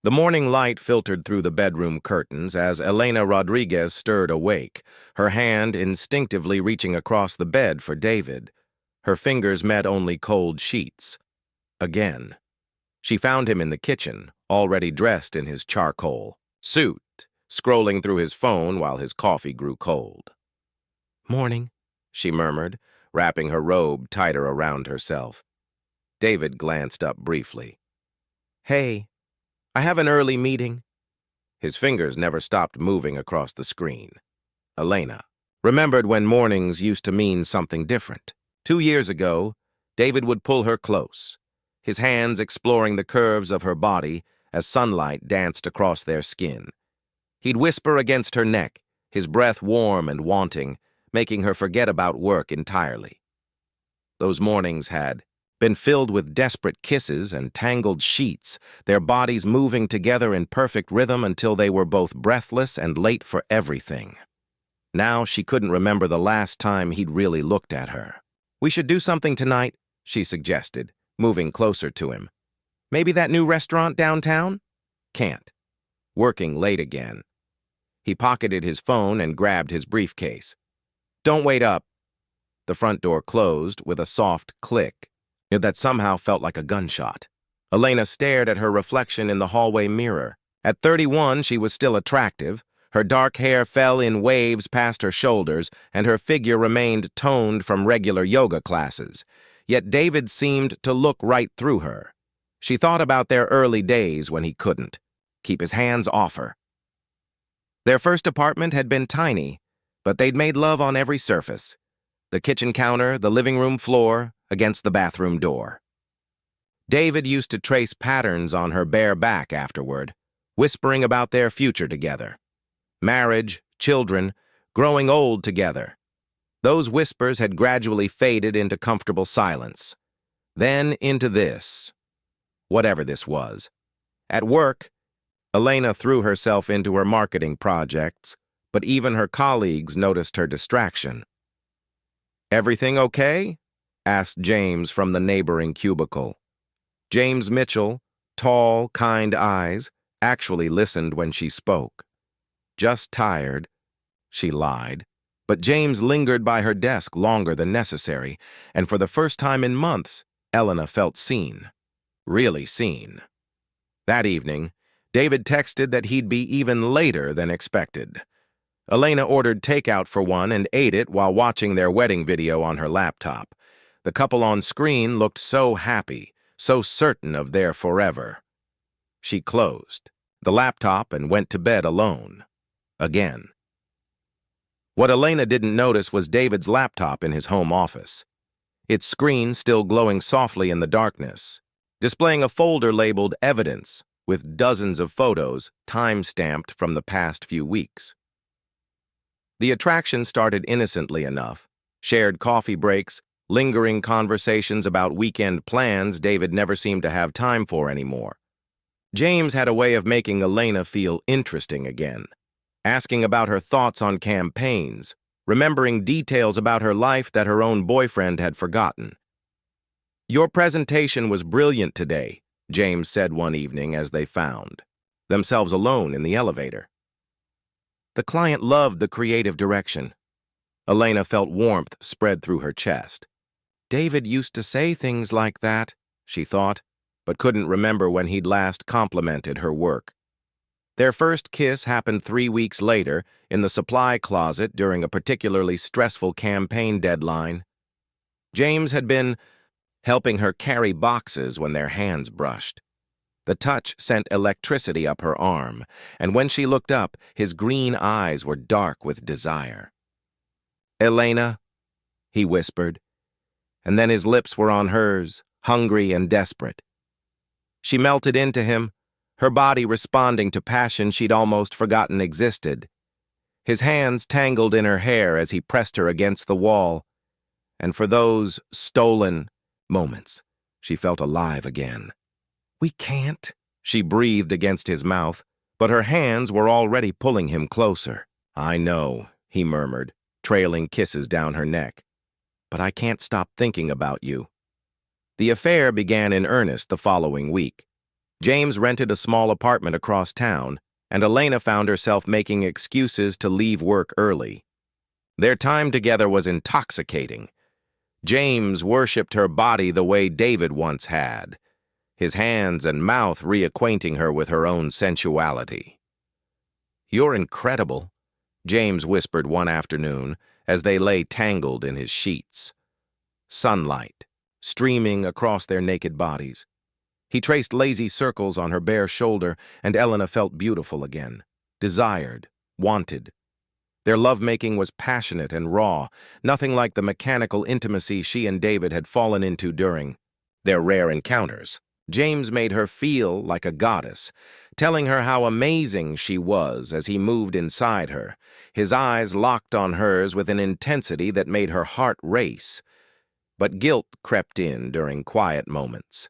The morning light filtered through the bedroom curtains as Elena Rodriguez stirred awake, her hand instinctively reaching across the bed for David. Her fingers met only cold sheets. Again. She found him in the kitchen, already dressed in his charcoal suit, scrolling through his phone while his coffee grew cold. "Morning," she murmured, wrapping her robe tighter around herself. David glanced up briefly. "Hey, I have an early meeting." His fingers never stopped moving across the screen. Elena remembered when mornings used to mean something different. 2 years ago, David would pull her close, his hands exploring the curves of her body as sunlight danced across their skin. He'd whisper against her neck, his breath warm and wanting, making her forget about work entirely. Those mornings had been filled with desperate kisses and tangled sheets, their bodies moving together in perfect rhythm until they were both breathless and late for everything. Now she couldn't remember the last time he'd really looked at her. "We should do something tonight," she suggested, moving closer to him. "Maybe that new restaurant downtown?" "Can't. Working late again." He pocketed his phone and grabbed his briefcase. "Don't wait up." The front door closed with a soft click that somehow felt like a gunshot. Elena stared at her reflection in the hallway mirror. At 31, she was still attractive. Her dark hair fell in waves past her shoulders, and her figure remained toned from regular yoga classes. Yet David seemed to look right through her. She thought about their early days when he couldn't keep his hands off her. Their first apartment had been tiny, but they'd made love on every surface. The kitchen counter, the living room floor, against the bathroom door. David used to trace patterns on her bare back afterward, whispering about their future together. Marriage, children, growing old together. Those whispers had gradually faded into comfortable silence. Then into this. Whatever this was. At work, Elena threw herself into her marketing projects, but even her colleagues noticed her distraction. "Everything okay?" asked James from the neighboring cubicle. James Mitchell, tall, kind eyes, actually listened when she spoke. "Just tired," she lied. But James lingered by her desk longer than necessary, and for the first time in months, Elena felt seen. Really seen. That evening, David texted that he'd be even later than expected. Elena ordered takeout for one and ate it while watching their wedding video on her laptop. The couple on screen looked so happy, so certain of their forever. She closed the laptop and went to bed alone. Again. What Elena didn't notice was David's laptop in his home office, its screen still glowing softly in the darkness, displaying a folder labeled Evidence with dozens of photos time-stamped from the past few weeks. The attraction started innocently enough. Shared coffee breaks, lingering conversations about weekend plans David never seemed to have time for anymore. James had a way of making Elena feel interesting again, asking about her thoughts on campaigns, remembering details about her life that her own boyfriend had forgotten. "Your presentation was brilliant today," James said one evening as they found themselves alone in the elevator. The client loved the creative direction. Elena felt warmth spread through her chest. David used to say things like that, she thought, but couldn't remember when he'd last complimented her work. Their first kiss happened 3 weeks later in the supply closet during a particularly stressful campaign deadline. James had been helping her carry boxes when their hands brushed. The touch sent electricity up her arm, and when she looked up, his green eyes were dark with desire. "Elena," he whispered, and then his lips were on hers, hungry and desperate. She melted into him, her body responding to passion she'd almost forgotten existed. His hands tangled in her hair as he pressed her against the wall, and for those stolen moments, she felt alive again. "We can't," she breathed against his mouth, but her hands were already pulling him closer. "I know," he murmured, trailing kisses down her neck. "But I can't stop thinking about you." The affair began in earnest the following week. James rented a small apartment across town, and Elena found herself making excuses to leave work early. Their time together was intoxicating. James worshipped her body the way David once had, his hands and mouth reacquainting her with her own sensuality. "You're incredible," James whispered one afternoon as they lay tangled in his sheets. Sunlight streaming across their naked bodies. He traced lazy circles on her bare shoulder, and Elena felt beautiful again, desired, wanted. Their lovemaking was passionate and raw, nothing like the mechanical intimacy she and David had fallen into during their rare encounters. James made her feel like a goddess, telling her how amazing she was as he moved inside her, his eyes locked on hers with an intensity that made her heart race. But guilt crept in during quiet moments.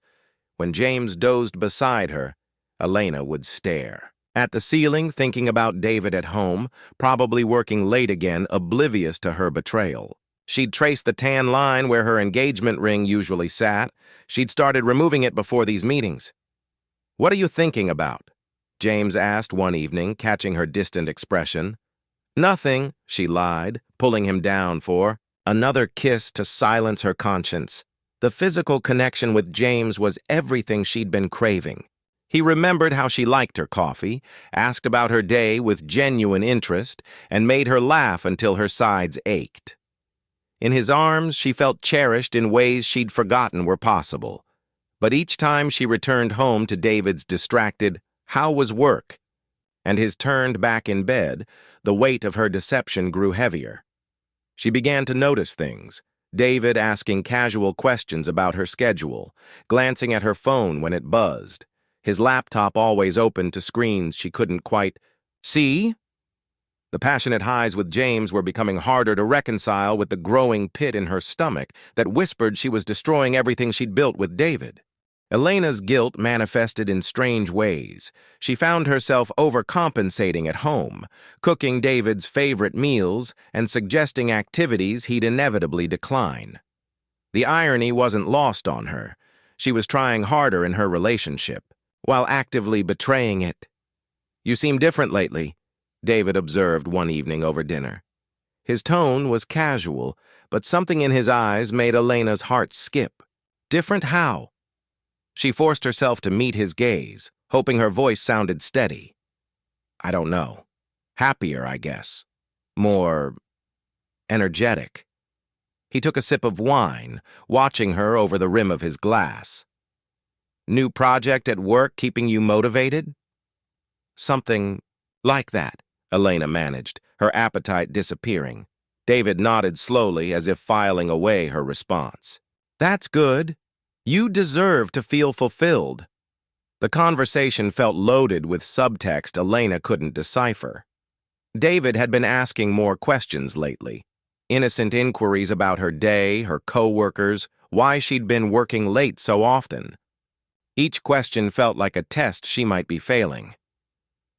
When James dozed beside her, Elena would stare at the ceiling, thinking about David at home, probably working late again, oblivious to her betrayal. She'd traced the tan line where her engagement ring usually sat. She'd started removing it before these meetings. "What are you thinking about?" James asked one evening, catching her distant expression. "Nothing," she lied, pulling him down for another kiss to silence her conscience. The physical connection with James was everything she'd been craving. He remembered how she liked her coffee, asked about her day with genuine interest, and made her laugh until her sides ached. In his arms, she felt cherished in ways she'd forgotten were possible. But each time she returned home to David's distracted, "How was work?" and his turned back in bed, the weight of her deception grew heavier. She began to notice things. David asking casual questions about her schedule, glancing at her phone when it buzzed, his laptop always open to screens she couldn't quite see. The passionate highs with James were becoming harder to reconcile with the growing pit in her stomach that whispered she was destroying everything she'd built with David. Elena's guilt manifested in strange ways. She found herself overcompensating at home, cooking David's favorite meals and suggesting activities he'd inevitably decline. The irony wasn't lost on her. She was trying harder in her relationship, while actively betraying it. "You seem different lately," David observed one evening over dinner. His tone was casual, but something in his eyes made Elena's heart skip. Different how? She forced herself to meet his gaze, hoping her voice sounded steady. "I don't know. Happier, I guess. More energetic." He took a sip of wine, watching her over the rim of his glass. "New project at work keeping you motivated?" "Something like that," Elena managed, her appetite disappearing. David nodded slowly as if filing away her response. "That's good. You deserve to feel fulfilled." The conversation felt loaded with subtext Elena couldn't decipher. David had been asking more questions lately. Innocent inquiries about her day, her co-workers, why she'd been working late so often. Each question felt like a test she might be failing.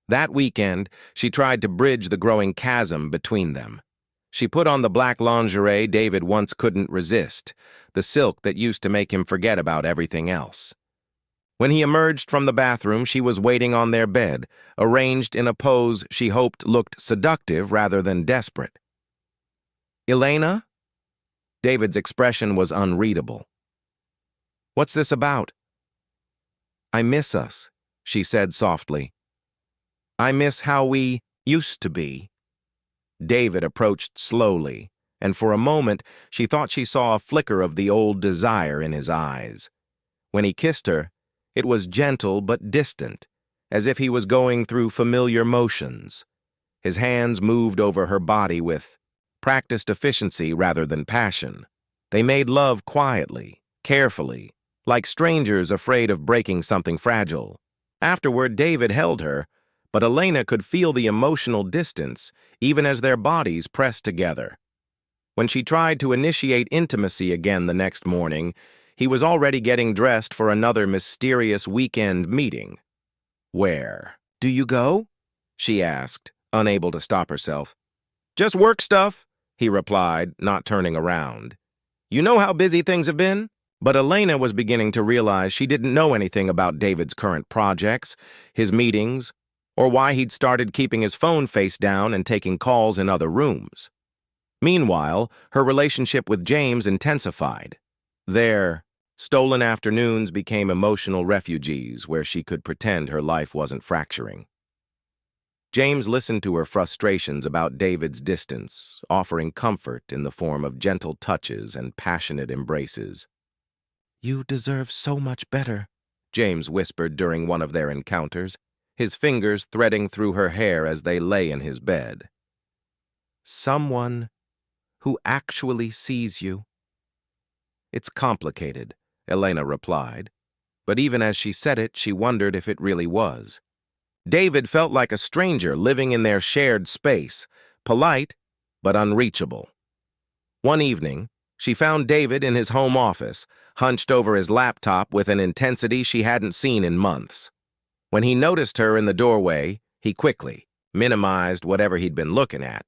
That weekend, she tried to bridge the growing chasm between them. She put on the black lingerie David once couldn't resist, the silk that used to make him forget about everything else. When he emerged from the bathroom, she was waiting on their bed, arranged in a pose she hoped looked seductive rather than desperate. "Elena?" David's expression was unreadable. "What's this about?" "I miss us," she said softly. "I miss how we used to be." David approached slowly, and for a moment she thought she saw a flicker of the old desire in his eyes. When he kissed her, it was gentle but distant, as if he was going through familiar motions. His hands moved over her body with practiced efficiency rather than passion. They made love quietly, carefully, like strangers afraid of breaking something fragile. Afterward, David held her, but Elena could feel the emotional distance even as their bodies pressed together. When she tried to initiate intimacy again the next morning, he was already getting dressed for another mysterious weekend meeting. "Where do you go?" she asked, unable to stop herself. "Just work stuff," he replied, not turning around. "You know how busy things have been?" But Elena was beginning to realize she didn't know anything about David's current projects, his meetings, or why he'd started keeping his phone face down and taking calls in other rooms. Meanwhile, her relationship with James intensified. Their stolen afternoons became emotional refugees where she could pretend her life wasn't fracturing. James listened to her frustrations about David's distance, offering comfort in the form of gentle touches and passionate embraces. "You deserve so much better," James whispered during one of their encounters, his fingers threading through her hair as they lay in his bed. "Someone who actually sees you." "It's complicated," Elena replied, but even as she said it, she wondered if it really was. David felt like a stranger living in their shared space, polite but unreachable. One evening, she found David in his home office, hunched over his laptop with an intensity she hadn't seen in months. When he noticed her in the doorway, he quickly minimized whatever he'd been looking at.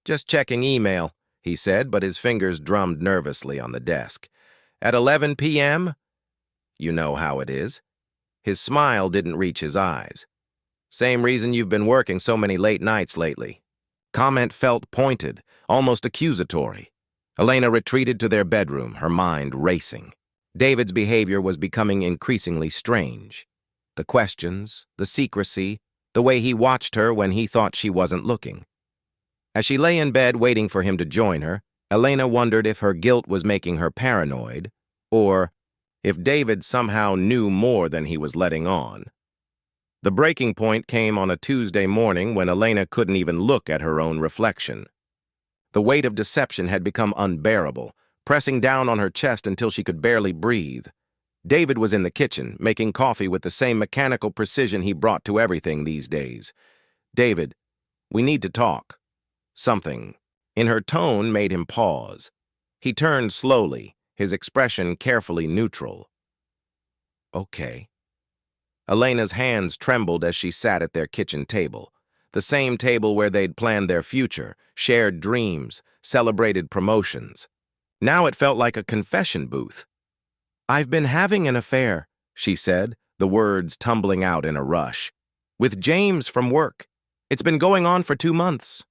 "Just checking email," he said, but his fingers drummed nervously on the desk. "At 11 p.m.? You know how it is." His smile didn't reach his eyes. "Same reason you've been working so many late nights lately." Comment felt pointed, almost accusatory. Elena retreated to their bedroom, her mind racing. David's behavior was becoming increasingly strange. The questions, the secrecy, the way he watched her when he thought she wasn't looking. As she lay in bed waiting for him to join her, Elena wondered if her guilt was making her paranoid, or if David somehow knew more than he was letting on. The breaking point came on a Tuesday morning when Elena couldn't even look at her own reflection. The weight of deception had become unbearable, pressing down on her chest until she could barely breathe. David was in the kitchen, making coffee with the same mechanical precision he brought to everything these days. "David, we need to talk." Something in her tone made him pause. He turned slowly, his expression carefully neutral. "Okay." Elena's hands trembled as she sat at their kitchen table, the same table where they'd planned their future, shared dreams, celebrated promotions. Now it felt like a confession booth. "I've been having an affair," she said, the words tumbling out in a rush. "With James from work. It's been going on for 2 months."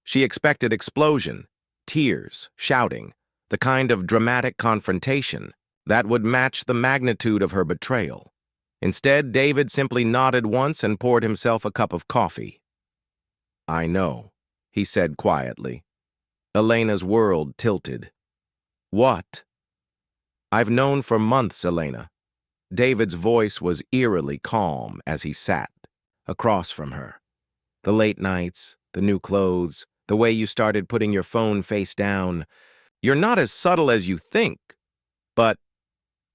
She expected explosion, tears, shouting, the kind of dramatic confrontation that would match the magnitude of her betrayal. Instead, David simply nodded once and poured himself a cup of coffee. "I know," he said quietly. Elena's world tilted. "What?" "I've known for months, Elena." David's voice was eerily calm as he sat across from her. "The late nights, the new clothes, the way you started putting your phone face down. You're not as subtle as you think, but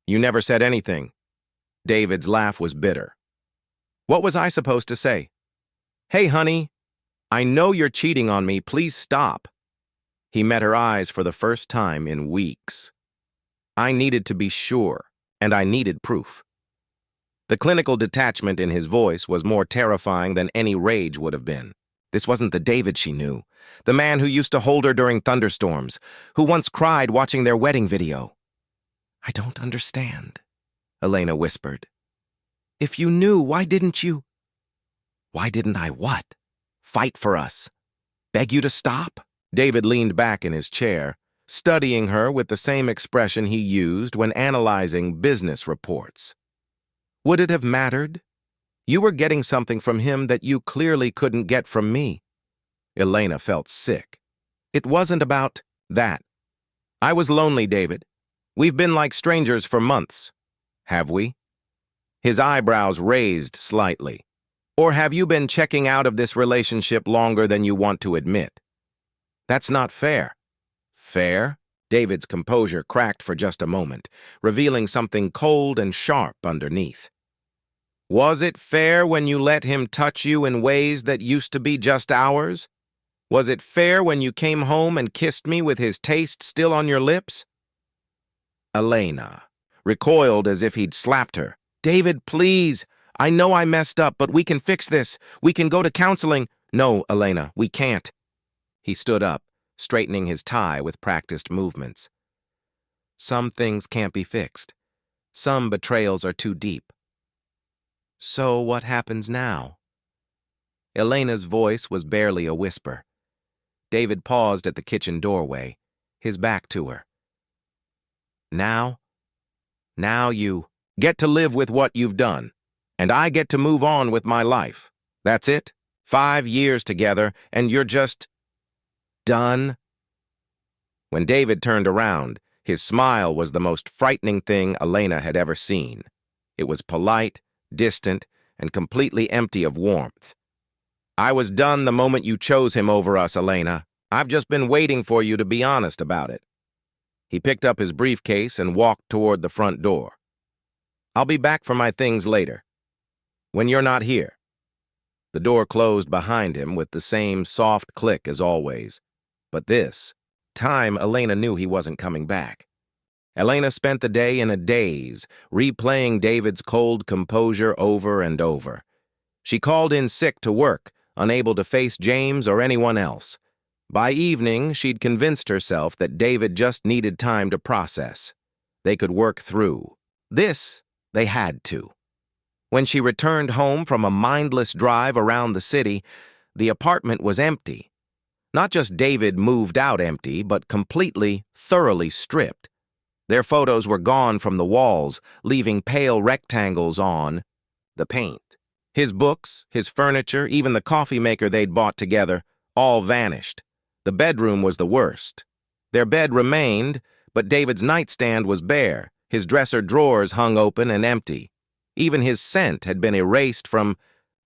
you never said anything." David's laugh was bitter. "What was I supposed to say? Hey, honey, I know you're cheating on me. Please stop." He met her eyes for the first time in weeks. "I needed to be sure, and I needed proof." The clinical detachment in his voice was more terrifying than any rage would have been. This wasn't the David she knew, the man who used to hold her during thunderstorms, who once cried watching their wedding video. "I don't understand," Elena whispered. "If you knew, why didn't you?" "Why didn't I what? Fight for us? Beg you to stop?" David leaned back in his chair, studying her with the same expression he used when analyzing business reports. "Would it have mattered? You were getting something from him that you clearly couldn't get from me." Elena felt sick. "It wasn't about that. I was lonely, David. We've been like strangers for months." "Have we?" His eyebrows raised slightly. "Or have you been checking out of this relationship longer than you want to admit?" "That's not fair." "Fair?" David's composure cracked for just a moment, revealing something cold and sharp underneath. "Was it fair when you let him touch you in ways that used to be just ours? Was it fair when you came home and kissed me with his taste still on your lips?" Elena recoiled as if he'd slapped her. "David, please. I know I messed up, but we can fix this. We can go to counseling." "No, Elena, we can't." He stood up, straightening his tie with practiced movements. Some things can't be fixed. Some betrayals are too deep. So what happens now? Elena's voice was barely a whisper. David paused at the kitchen doorway, his back to her. Now you get to live with what you've done, and I get to move on with my life. That's it? 5 years together, and you're just done? When David turned around, his smile was the most frightening thing Elena had ever seen. It was polite, distant, and completely empty of warmth. I was done the moment you chose him over us, Elena. I've just been waiting for you to be honest about it. He picked up his briefcase and walked toward the front door. I'll be back for my things later. When you're not here. The door closed behind him with the same soft click as always. But this time, Elena knew he wasn't coming back. Elena spent the day in a daze, replaying David's cold composure over and over. She called in sick to work, unable to face James or anyone else. By evening, she'd convinced herself that David just needed time to process. They could work through. This, they had to. When she returned home from a mindless drive around the city, the apartment was empty. Not just David moved out empty, but completely, thoroughly stripped. Their photos were gone from the walls, leaving pale rectangles on the paint. His books, his furniture, even the coffee maker they'd bought together, all vanished. The bedroom was the worst. Their bed remained, but David's nightstand was bare. His dresser drawers hung open and empty. Even his scent had been erased from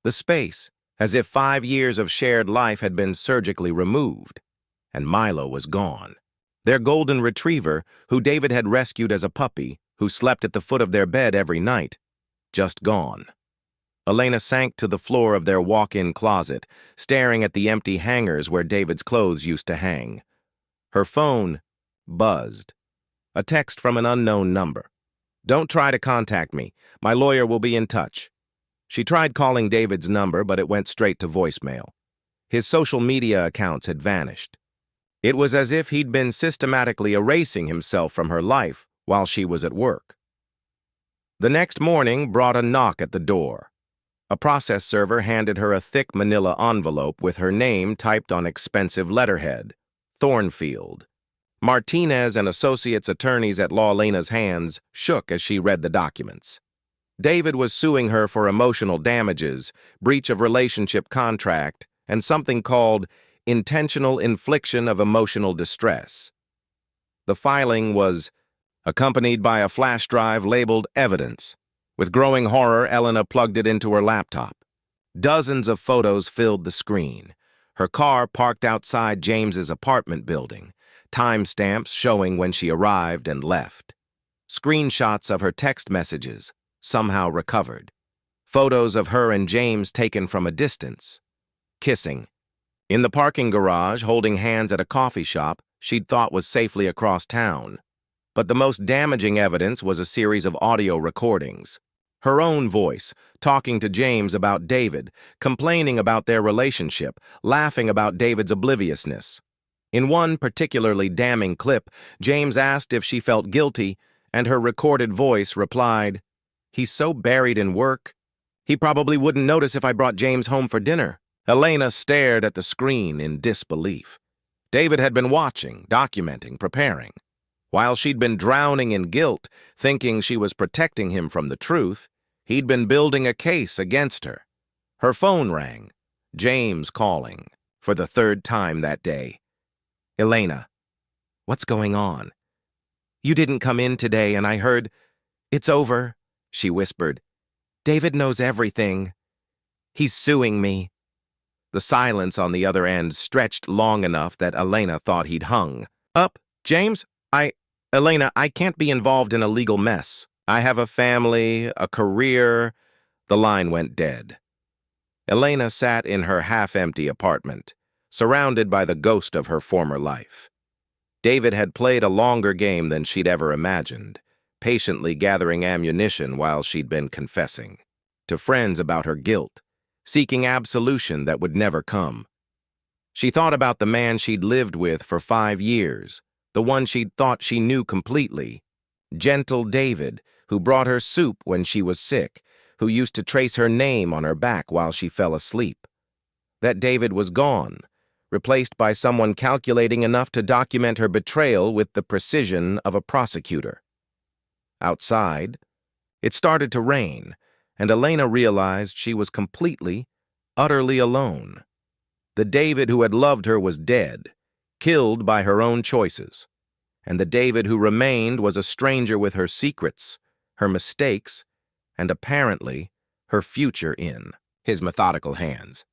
the space, as if 5 years of shared life had been surgically removed. And Milo was gone. Their golden retriever, who David had rescued as a puppy, who slept at the foot of their bed every night, just gone. Elena sank to the floor of their walk-in closet, staring at the empty hangers where David's clothes used to hang. Her phone buzzed. A text from an unknown number. Don't try to contact me. My lawyer will be in touch. She tried calling David's number, but it went straight to voicemail. His social media accounts had vanished. It was as if he'd been systematically erasing himself from her life while she was at work. The next morning brought a knock at the door. A process server handed her a thick manila envelope with her name typed on expensive letterhead, Thornfield. Martinez and Associates attorneys at Law Lena's hands shook as she read the documents. David was suing her for emotional damages, breach of relationship contract, and something called intentional infliction of emotional distress. The filing was accompanied by a flash drive labeled Evidence. With growing horror, Elena plugged it into her laptop. Dozens of photos filled the screen. Her car parked outside James's apartment building, timestamps showing when she arrived and left. Screenshots of her text messages, somehow recovered. Photos of her and James taken from a distance. Kissing. In the parking garage, holding hands at a coffee shop she'd thought was safely across town. But the most damaging evidence was a series of audio recordings. Her own voice, talking to James about David, complaining about their relationship, laughing about David's obliviousness. In one particularly damning clip, James asked if she felt guilty, and her recorded voice replied, "He's so buried in work. He probably wouldn't notice if I brought James home for dinner." Elena stared at the screen in disbelief. David had been watching, documenting, preparing. While she'd been drowning in guilt, thinking she was protecting him from the truth, he'd been building a case against her. Her phone rang, James calling, for the 3rd time that day. "Elena, what's going on? You didn't come in today and I heard—" "It's over," she whispered. "David knows everything. He's suing me." The silence on the other end stretched long enough that Elena thought he'd hung. "Up, James? Elena, I can't be involved in a legal mess. I have a family, a career." The line went dead. Elena sat in her half-empty apartment, surrounded by the ghost of her former life. David had played a longer game than she'd ever imagined, patiently gathering ammunition while she'd been confessing to friends about her guilt, seeking absolution that would never come. She thought about the man she'd lived with for 5 years, the one she'd thought she knew completely, Gentle David, who brought her soup when she was sick, who used to trace her name on her back while she fell asleep. That David was gone, replaced by someone calculating enough to document her betrayal with the precision of a prosecutor. Outside, it started to rain, and Elena realized she was completely, utterly alone. The David who had loved her was dead, killed by her own choices, and the David who remained was a stranger with her secrets, her mistakes, and apparently her future in his methodical hands.